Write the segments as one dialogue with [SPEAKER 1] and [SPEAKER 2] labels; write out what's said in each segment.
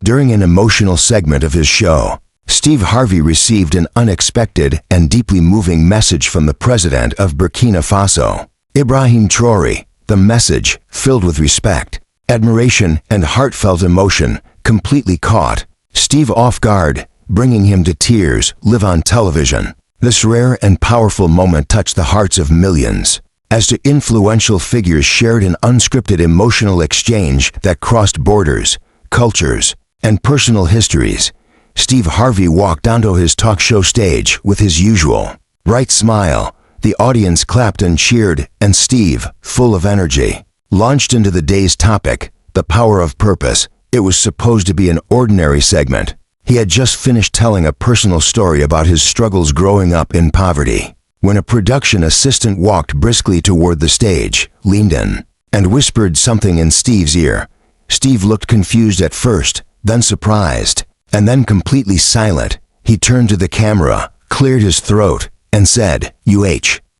[SPEAKER 1] During an emotional segment of his show, Steve Harvey received an unexpected and deeply moving message from the president of Burkina Faso, Ibrahim Traoré. The message, filled with respect, admiration, and heartfelt emotion, completely caught Steve off guard, bringing him to tears live on television. This rare and powerful moment touched the hearts of millions, as the influential figures shared an unscripted emotional exchange that crossed borders, cultures, and personal histories. Steve Harvey walked onto his talk show stage with his usual bright smile. The audience clapped and cheered, and Steve, full of energy, launched into the day's topic, the power of purpose. It was supposed to be an ordinary segment. He had just finished telling a personal story about his struggles growing up in poverty, when a production assistant walked briskly toward the stage, leaned in, and whispered something in Steve's ear. Steve looked confused at first, then surprised, and then completely silent. He turned to the camera, cleared his throat, and said,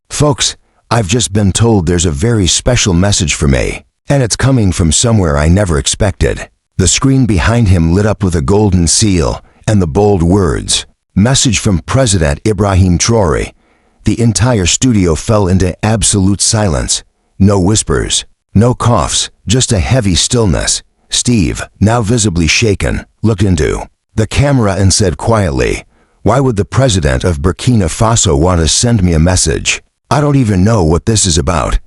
[SPEAKER 1] Folks, I've just been told there's a very special message for me, and it's coming from somewhere I never expected." The screen behind him lit up with a golden seal and the bold words, "Message from President Ibrahim Traoré." The entire studio fell into absolute silence. No whispers, no coughs, just a heavy stillness. Steve, now visibly shaken, looked into the camera and said quietly, "Why would the president of Burkina Faso want to send me a message? I don't even know what this is about."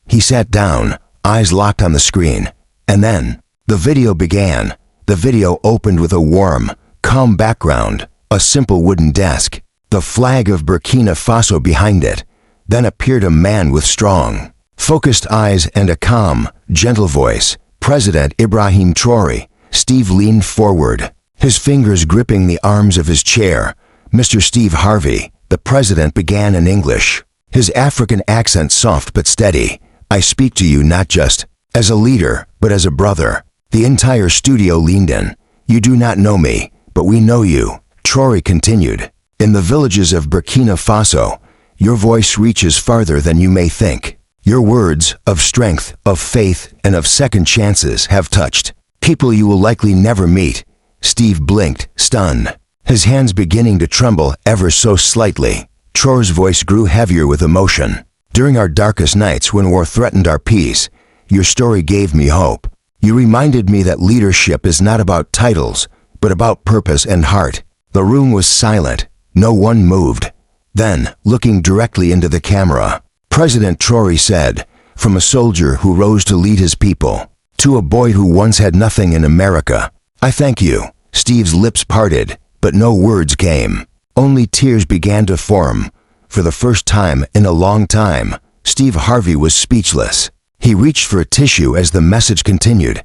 [SPEAKER 1] He sat down, eyes locked on the screen, and then the video began. The video opened with a warm, calm background, a simple wooden desk, the flag of Burkina Faso behind it. Then appeared a man with strong, focused eyes and a calm, gentle voice. "President Ibrahim Traoré." Steve leaned forward, his fingers gripping the arms of his chair. "Mr. Steve Harvey," the president began in English, his African accent soft but steady. "I speak to you not just as a leader, but as a brother." The entire studio leaned in. "You do not know me, but we know you," Traoré continued. "In the villages of Burkina Faso, your voice reaches farther than you may think. Your words of strength, of faith, and of second chances have touched people you will likely never meet." Steve blinked, stunned, his hands beginning to tremble ever so slightly. Traoré's voice grew heavier with emotion. "During our darkest nights when war threatened our peace, your story gave me hope. You reminded me that leadership is not about titles, but about purpose and heart." The room was silent. No one moved. Then, looking directly into the camera, President Traoré said, "From a soldier who rose to lead his people, to a boy who once had nothing in America, I thank you." Steve's lips parted, but no words came. Only tears began to form. For the first time in a long time, Steve Harvey was speechless. He reached for a tissue as the message continued.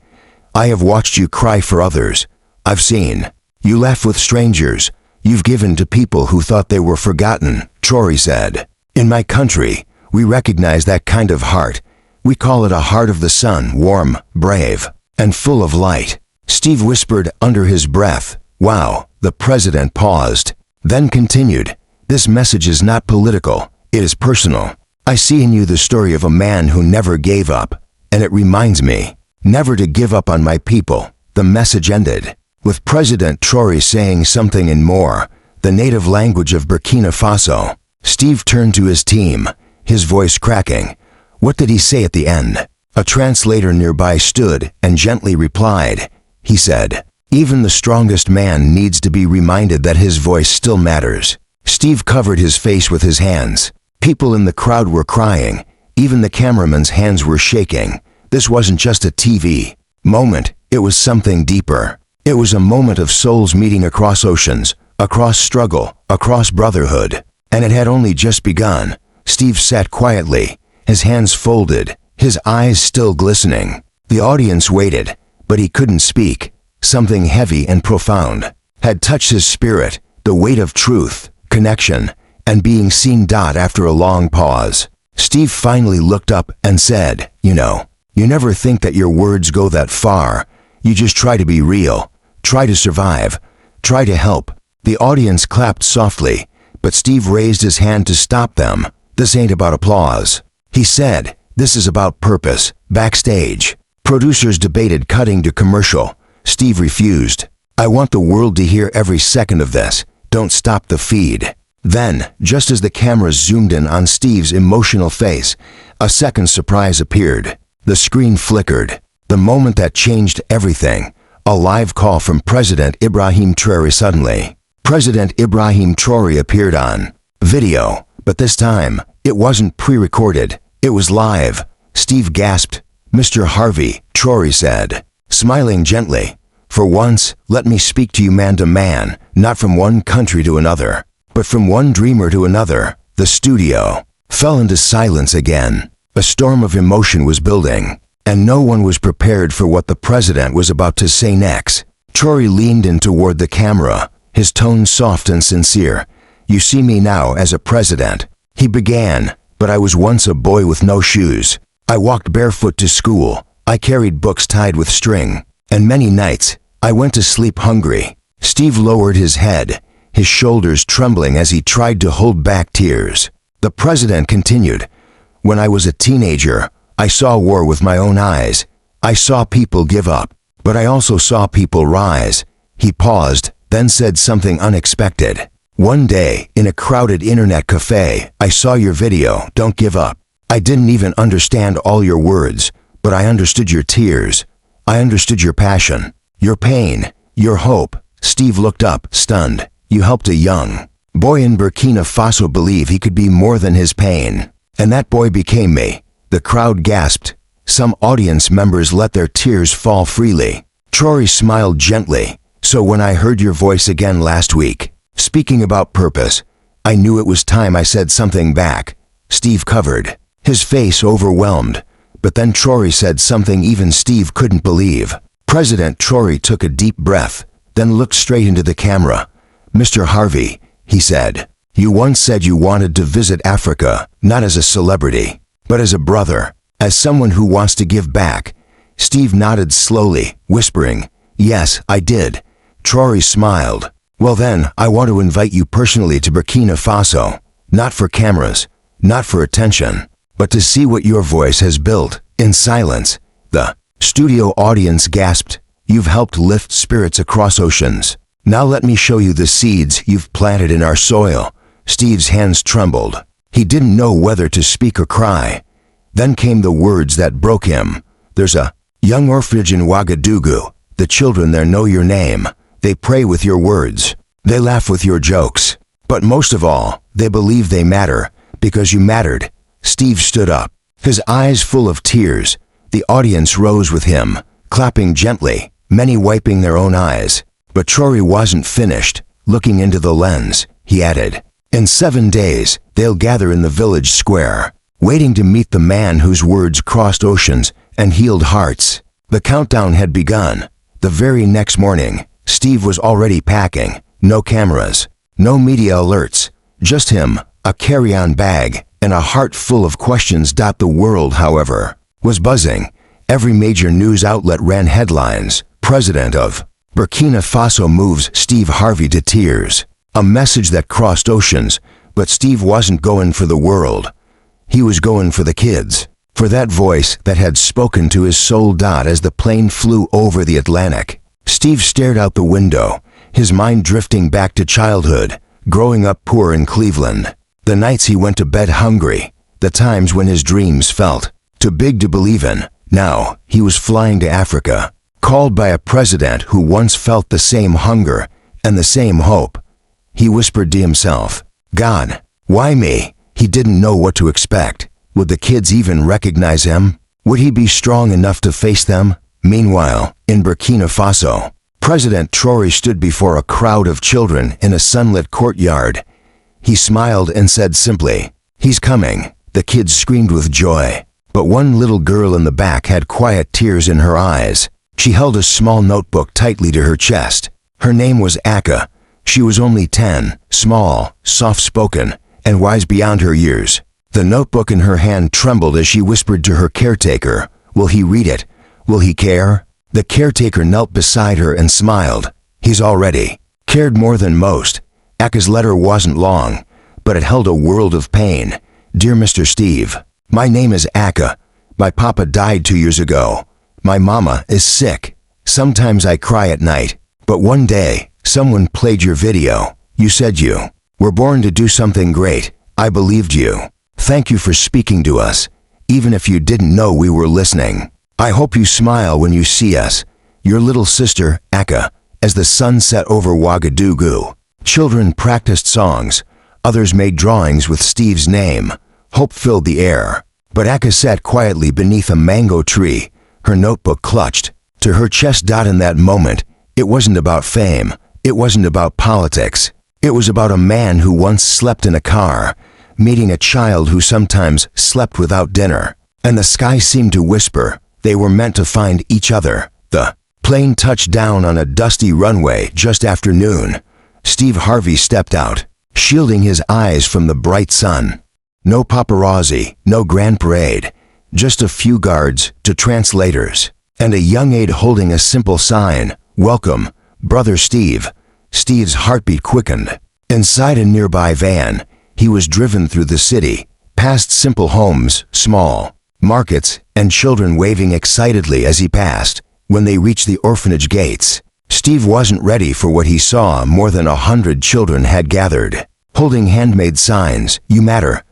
[SPEAKER 1] "I have watched you cry for others. I've seen you laugh with strangers. You've given to people who thought they were forgotten," Traoré said. "In my country, we recognize that kind of heart. We call it a heart of the sun, warm, brave, and full of light." Steve whispered under his breath, "Wow." The president paused, then continued, "This message is not political, it is personal. I see in you the story of a man who never gave up, and it reminds me never to give up on my people." The message ended with President Traoré saying something in Moor, the native language of Burkina Faso. Steve turned to his team, his voice cracking. What did he say at the end? A translator nearby stood and gently replied. He said, "Even the strongest man needs to be reminded that his voice still matters." Steve covered his face with his hands. People in the crowd were crying. Even the cameraman's hands were shaking. This wasn't just a TV moment, it was something deeper. It was a moment of souls meeting across oceans, across struggle, across brotherhood. And it had only just begun. Steve sat quietly, his hands folded, his eyes still glistening. The audience waited, but he couldn't speak. Something heavy and profound had touched his spirit, the weight of truth, connection, and being seen. After a long pause, Steve finally looked up and said, You never think that your words go that far. You just try to be real, try to survive, try to help." The audience clapped softly, but Steve raised his hand to stop them. "This ain't about applause," he said. "This is about purpose." Backstage, producers debated cutting to commercial. Steve refused. I want the world to hear every second of this. Don't stop the feed." Then, just as the camera zoomed in on Steve's emotional face, a second surprise appeared. The screen flickered. The moment that changed everything. A live call from President Ibrahim Traoré suddenly. President Ibrahim Traoré appeared on video, but this time, it wasn't pre-recorded. It was live. Steve gasped. "Mr. Harvey," Traoré said, smiling gently. "For once, let me speak to you man to man, not from one country to another, but from one dreamer to another." The studio fell into silence again. A storm of emotion was building, and no one was prepared for what the president was about to say next. Traoré leaned in toward the camera, his tone soft and sincere. "You see me now as a president," he began, "but I was once a boy with no shoes. I walked barefoot to school. I carried books tied with string, and many nights, I went to sleep hungry." Steve lowered his head, his shoulders trembling as he tried to hold back tears. The president continued, "When I was a teenager, I saw war with my own eyes. I saw people give up, but I also saw people rise." He paused, then said something unexpected. "One day, in a crowded internet cafe, I saw your video, 'Don't Give Up.' I didn't even understand all your words, but I understood your tears. I understood your passion, your pain, your hope." Steve looked up, stunned. "You helped a young boy in Burkina Faso believe he could be more than his pain. And that boy became me." The crowd gasped. Some audience members let their tears fall freely. Traoré smiled gently. "So when I heard your voice again last week, speaking about purpose, I knew it was time I said something back." Steve covered, his face overwhelmed. But then Traoré said something even Steve couldn't believe. President Traoré took a deep breath, then looked straight into the camera. "Mr. Harvey," he said, "you once said you wanted to visit Africa, not as a celebrity, but as a brother, as someone who wants to give back." Steve nodded slowly, whispering, "Yes, I did." Traoré smiled. "Well then, I want to invite you personally to Burkina Faso, not for cameras, not for attention, but to see what your voice has built." In silence, the studio audience gasped. "You've helped lift spirits across oceans. Now let me show you the seeds you've planted in our soil." Steve's hands trembled. He didn't know whether to speak or cry. Then came the words that broke him. "There's a young orphanage in Ouagadougou. The children there know your name. They pray with your words. They laugh with your jokes. But most of all, they believe they matter, because you mattered." Steve stood up, his eyes full of tears. The audience rose with him, clapping gently, many wiping their own eyes. But Traoré wasn't finished. Looking into the lens, he added, "In 7 days, they'll gather in the village square, waiting to meet the man whose words crossed oceans and healed hearts." The countdown had begun. The very next morning, Steve was already packing. No cameras, no media alerts, just him, a carry-on bag, and a heart full of questions. The world, however, was buzzing. Every major news outlet ran headlines. "President of Burkina Faso moves Steve Harvey to tears." A message that crossed oceans, but Steve wasn't going for the world. He was going for the kids, for that voice that had spoken to his soul. As the plane flew over the Atlantic, Steve stared out the window, his mind drifting back to childhood, growing up poor in Cleveland. The nights he went to bed hungry, the times when his dreams felt too big to believe in. Now, he was flying to Africa, called by a president who once felt the same hunger and the same hope. He whispered to himself, "God, why me?" He didn't know what to expect. Would the kids even recognize him? Would he be strong enough to face them? Meanwhile, in Burkina Faso, President Traoré stood before a crowd of children in a sunlit courtyard. He smiled and said simply, "He's coming." The kids screamed with joy, but one little girl in the back had quiet tears in her eyes. She held a small notebook tightly to her chest. Her name was Aka. She was only 10, small, soft-spoken, and wise beyond her years. The notebook in her hand trembled as she whispered to her caretaker, "Will he read it? Will he care?" The caretaker knelt beside her and smiled. He's already cared more than most. Aka's letter wasn't long, but it held a world of pain. "Dear Mr. Steve, my name is Aka. My papa died 2 years ago. My mama is sick. Sometimes I cry at night. But one day, someone played your video. You said you were born to do something great. I believed you. Thank you for speaking to us, even if you didn't know we were listening. I hope you smile when you see us. Your little sister, Aka. As the sun set over Ouagadougou, children practiced songs. Others made drawings with Steve's name. Hope filled the air. But Aka sat quietly beneath a mango tree, her notebook clutched to her chest. In that moment, it wasn't about fame. It wasn't about politics. It was about a man who once slept in a car, meeting a child who sometimes slept without dinner. And the sky seemed to whisper they were meant to find each other. The plane touched down on a dusty runway just after noon. Steve Harvey stepped out, shielding his eyes from the bright sun. No paparazzi, no grand parade, just a few guards, two translators, and a young aide holding a simple sign, "Welcome, Brother Steve." Steve's heartbeat quickened. Inside a nearby van, he was driven through the city, past simple homes, small markets, and children waving excitedly as he passed. When they reached the orphanage gates, Steve wasn't ready for what he saw. More than 100 children had gathered, holding handmade signs, "You matter."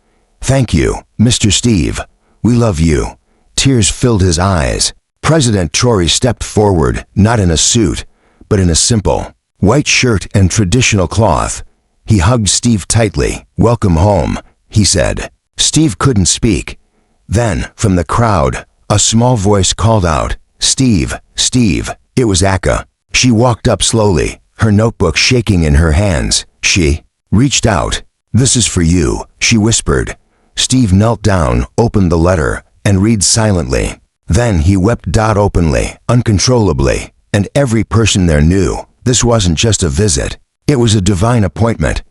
[SPEAKER 1] "Thank you, Mr. Steve. We love you." Tears filled his eyes. President Traoré stepped forward, not in a suit, but in a simple white shirt and traditional cloth. He hugged Steve tightly. "Welcome home," he said. Steve couldn't speak. Then, from the crowd, a small voice called out, "Steve, Steve." It was Aka. She walked up slowly, her notebook shaking in her hands. She reached out. "This is for you," she whispered. Steve knelt down, opened the letter, and read silently. Then he wept openly, uncontrollably, and every person there knew this wasn't just a visit. It was a divine appointment.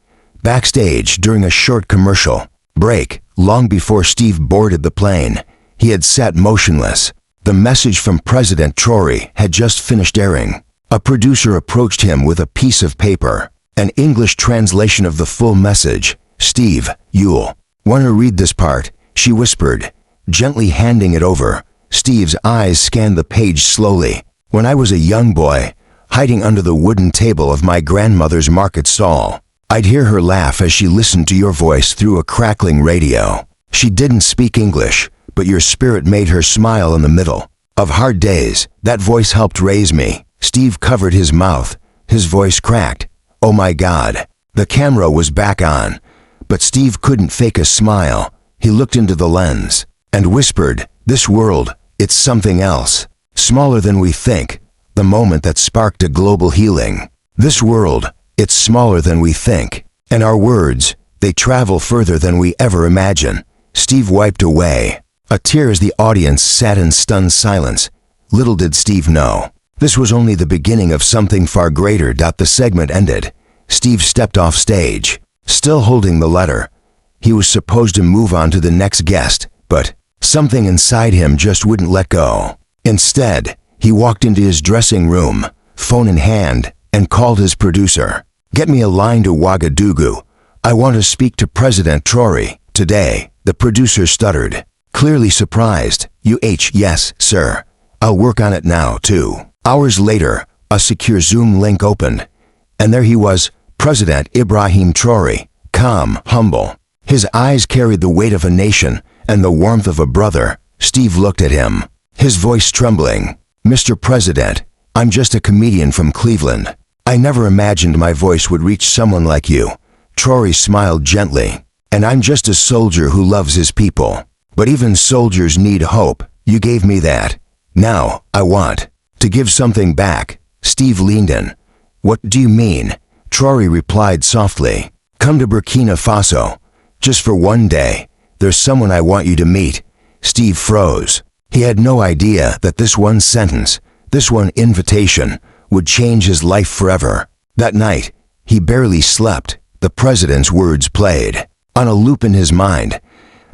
[SPEAKER 1] Backstage, during a short commercial break, long before Steve boarded the plane, he had sat motionless. The message from President Traoré had just finished airing. A producer approached him with a piece of paper, an English translation of the full message. "Steve, you'll want to read this part," she whispered, gently handing it over. Steve's eyes scanned the page slowly. "When I was a young boy, hiding under the wooden table of my grandmother's market stall, I'd hear her laugh as she listened to your voice through a crackling radio. She didn't speak English, but your spirit made her smile in the middle of hard days. That voice helped raise me." Steve covered his mouth. His voice cracked. "Oh my God." The camera was back on, but Steve couldn't fake a smile. He looked into the lens and whispered, "This world, it's something else. Smaller than we think." The moment that sparked a global healing. This world, it's smaller than we think. And our words, they travel further than we ever imagine. Steve wiped away a tear as the audience sat in stunned silence. Little did Steve know, this was only the beginning of something far greater. The segment ended. Steve stepped off stage, still holding the letter. He was supposed to move on to the next guest, but something inside him just wouldn't let go. Instead, he walked into his dressing room, phone in hand, and called his producer. "Get me a line to Ouagadougou. I want to speak to President Traoré today." The producer stuttered, clearly surprised. Yes, sir. I'll work on it now, too." Hours later, a secure Zoom link opened, and there he was, President Ibrahim Traoré, calm, humble. His eyes carried the weight of a nation and the warmth of a brother. Steve looked at him, his voice trembling. "Mr. President, I'm just a comedian from Cleveland. I never imagined my voice would reach someone like you." Traoré smiled gently. "And I'm just a soldier who loves his people. But even soldiers need hope. You gave me that. Now, I want to give something back." Steve leaned in. "What do you mean?" Traoré replied softly. "Come to Burkina Faso. Just for one day. There's someone I want you to meet." Steve froze. He had no idea that this one sentence, this one invitation, would change his life forever. That night, he barely slept. The president's words played on a loop in his mind.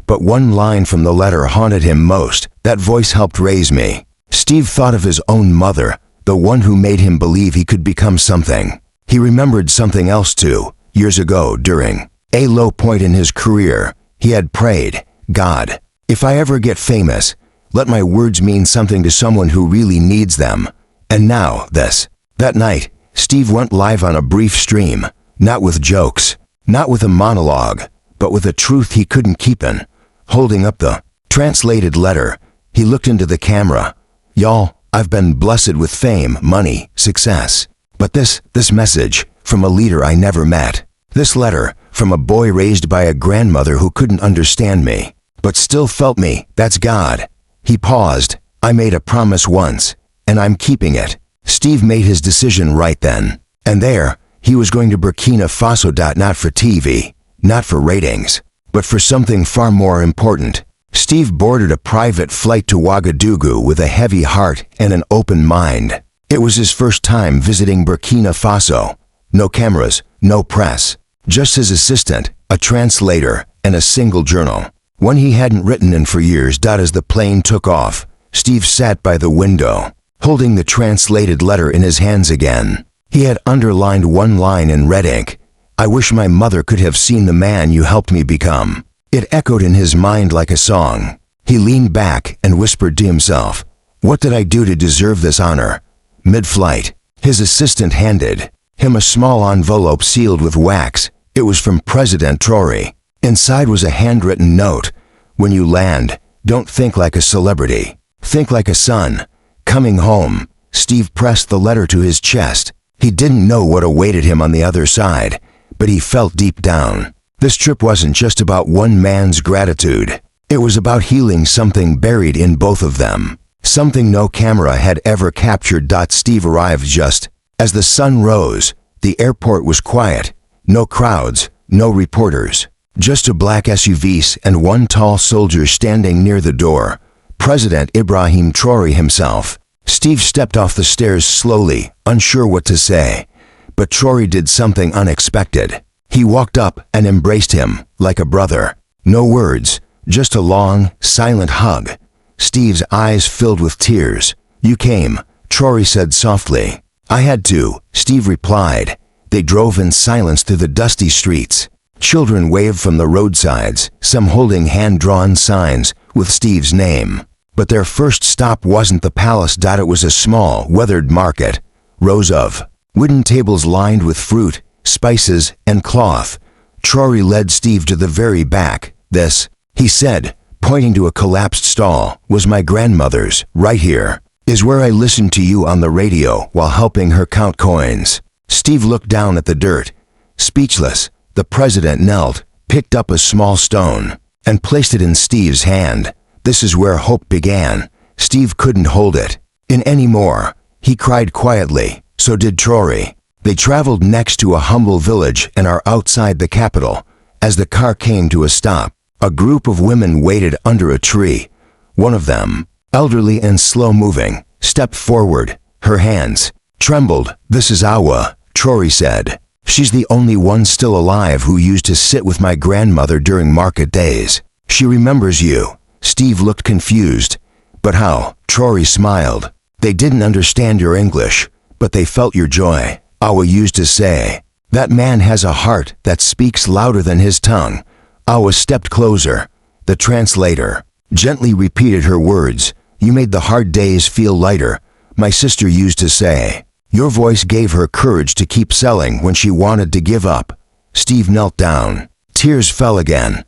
[SPEAKER 1] But one line from the letter haunted him most. "That voice helped raise me." Steve thought of his own mother, the one who made him believe he could become something. He remembered something else too. Years ago, during a low point in his career, he had prayed, "God, if I ever get famous, let my words mean something to someone who really needs them." And now this. That night, Steve went live on a brief stream, not with jokes, not with a monologue, but with a truth he couldn't keep in. Holding up the translated letter, he looked into the camera. Y'all, I've been blessed with fame, money, success. But this message, from a leader I never met. This letter, from a boy raised by a grandmother who couldn't understand me, but still felt me, that's God. He paused. I made a promise once, and I'm keeping it. Steve made his decision right then. And there, he was going to Burkina Faso. Not for TV, not for ratings, but for something far more important. Steve boarded a private flight to Ouagadougou with a heavy heart and an open mind. It was his first time visiting Burkina Faso. No cameras, no press. Just his assistant, a translator, and a single journal. One he hadn't written in for years. As the plane took off, Steve sat by the window, holding the translated letter in his hands again. He had underlined one line in red ink. I wish my mother could have seen the man you helped me become. It echoed in his mind like a song. He leaned back and whispered to himself, what did I do to deserve this honor? Mid-flight, his assistant handed him a small envelope sealed with wax. It was from President Traoré. Inside was a handwritten note. When you land, don't think like a celebrity. Think like a son. Coming home. Steve pressed the letter to his chest. He didn't know what awaited him on the other side, but he felt deep down. This trip wasn't just about one man's gratitude. It was about healing something buried in both of them. Something no camera had ever captured. Steve arrived just as the sun rose. The airport was quiet. No crowds, no reporters. Just a black SUV and one tall soldier standing near the door. President Ibrahim Traoré himself. Steve stepped off the stairs slowly, unsure what to say. But Traoré did something unexpected. He walked up and embraced him, like a brother. No words, just a long, silent hug. Steve's eyes filled with tears. You came, Traoré said softly. I had to, Steve replied. They drove in silence through the dusty streets. Children waved from the roadsides, some holding hand-drawn signs with Steve's name. But their first stop wasn't the palace. It was a small, weathered market. Rows of wooden tables lined with fruit, spices, and cloth. Traoré led Steve to the very back. This, he said, pointing to a collapsed stall, was my grandmother's. Right here is where I listened to you on the radio while helping her count coins. Steve looked down at the dirt. Speechless, the president knelt, picked up a small stone, and placed it in Steve's hand. This is where hope began. Steve couldn't hold it in anymore. He cried quietly. So did Traoré. They traveled next to a humble village and are outside the capital. As the car came to a stop, a group of women waited under a tree. One of them, elderly and slow-moving, stepped forward. Her hands trembled. This is Awa, Traoré said. She's the only one still alive who used to sit with my grandmother during market days. She remembers you. Steve looked confused. But how? Traoré smiled. They didn't understand your English, but they felt your joy. Awa used to say, that man has a heart that speaks louder than his tongue. Awa stepped closer. The translator gently repeated her words. You made the hard days feel lighter. My sister used to say, your voice gave her courage to keep selling when she wanted to give up. Steve knelt down. Tears fell again.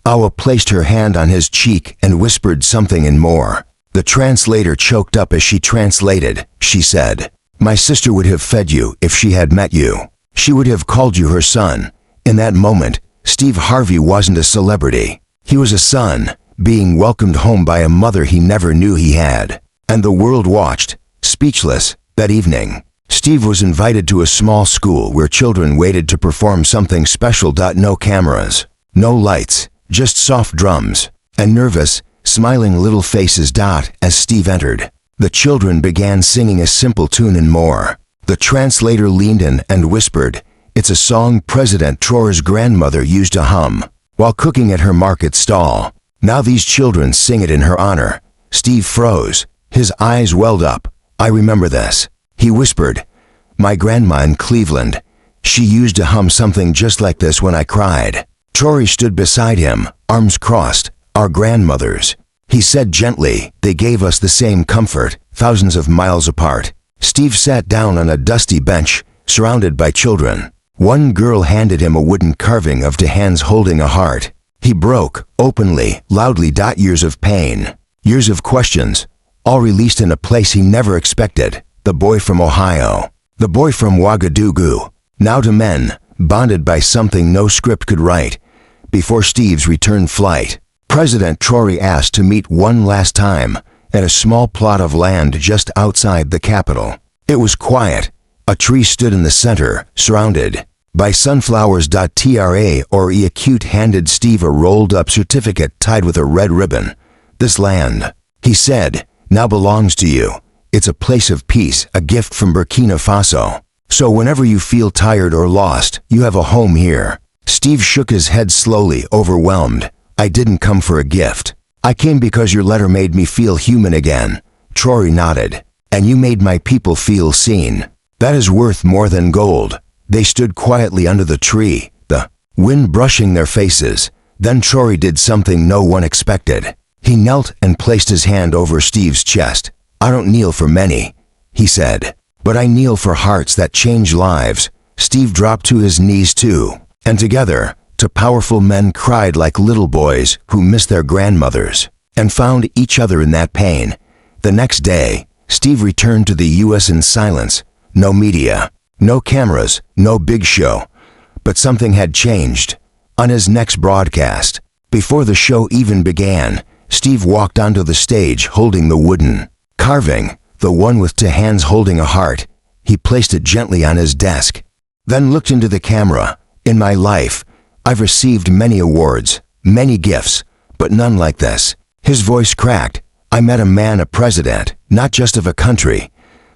[SPEAKER 1] Awa placed her hand on his cheek and whispered something in more. The translator choked up as she translated. She said, my sister would have fed you if she had met you. She would have called you her son. In that moment, Steve Harvey wasn't a celebrity. He was a son, being welcomed home by a mother he never knew he had. And the world watched, speechless. That evening, Steve was invited to a small school where children waited to perform something special. No cameras, no lights, just soft drums, and nervous, smiling little faces. As Steve entered, the children began singing a simple tune and more. The translator leaned in and whispered, it's a song President Traoré's grandmother used to hum while cooking at her market stall. Now these children sing it in her honor. Steve froze. His eyes welled up. I remember this. He whispered, my grandma in Cleveland. She used to hum something just like this when I cried. Traoré stood beside him, arms crossed. Our grandmothers. He said gently, they gave us the same comfort, thousands of miles apart. Steve sat down on a dusty bench, surrounded by children. One girl handed him a wooden carving of two hands holding a heart. He broke, openly, loudly. Years of pain, years of questions, all released in a place he never expected. The boy from Ohio, the boy from Ouagadougou, now to men, bonded by something no script could write. Before Steve's return flight, President Traoré asked to meet one last time at a small plot of land just outside the capital. It was quiet. A tree stood in the center, surrounded by sunflowers. Traoré acute handed Steve a rolled-up certificate tied with a red ribbon. "This land," he said, "now belongs to you. It's a place of peace, a gift from Burkina Faso. So whenever you feel tired or lost, you have a home here." Steve shook his head slowly, overwhelmed. "I didn't come for a gift. I came because your letter made me feel human again." Traoré nodded. "And you made my people feel seen. That is worth more than gold." They stood quietly under the tree, the wind brushing their faces. Then Traoré did something no one expected. He knelt and placed his hand over Steve's chest. "I don't kneel for many," he said, "but I kneel for hearts that change lives." Steve dropped to his knees too, and together, two powerful men cried like little boys who missed their grandmothers and found each other in that pain. The next day, Steve returned to the U.S. in silence. No media, no cameras, no big show. But something had changed. On his next broadcast, before the show even began, Steve walked onto the stage holding the wooden carving, the one with two hands holding a heart. He placed it gently on his desk, then looked into the camera. "In my life, I've received many awards, many gifts, but none like this." His voice cracked. "I met a man, a president, not just of a country,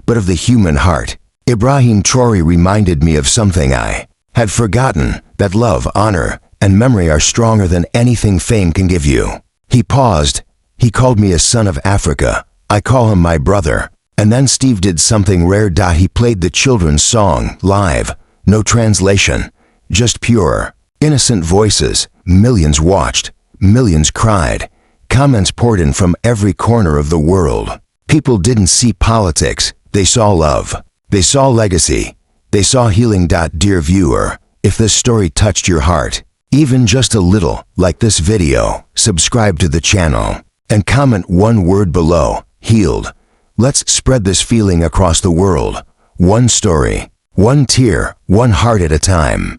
[SPEAKER 1] but of the human heart." Ibrahim Traoré reminded me of something I had forgotten, that love, honor, and memory are stronger than anything fame can give you. He paused. "He called me a son of Africa. I call him my brother." And then Steve did something rare. He played the children's song, live. No translation. Just pure, innocent voices. Millions watched. Millions cried. Comments poured in from every corner of the world. People didn't see politics. They saw love. They saw legacy. They saw healing. Dear viewer, if this story touched your heart, even just a little, like this video, subscribe to the channel, and comment one word below, healed. Let's spread this feeling across the world. One story, one tear, one heart at a time.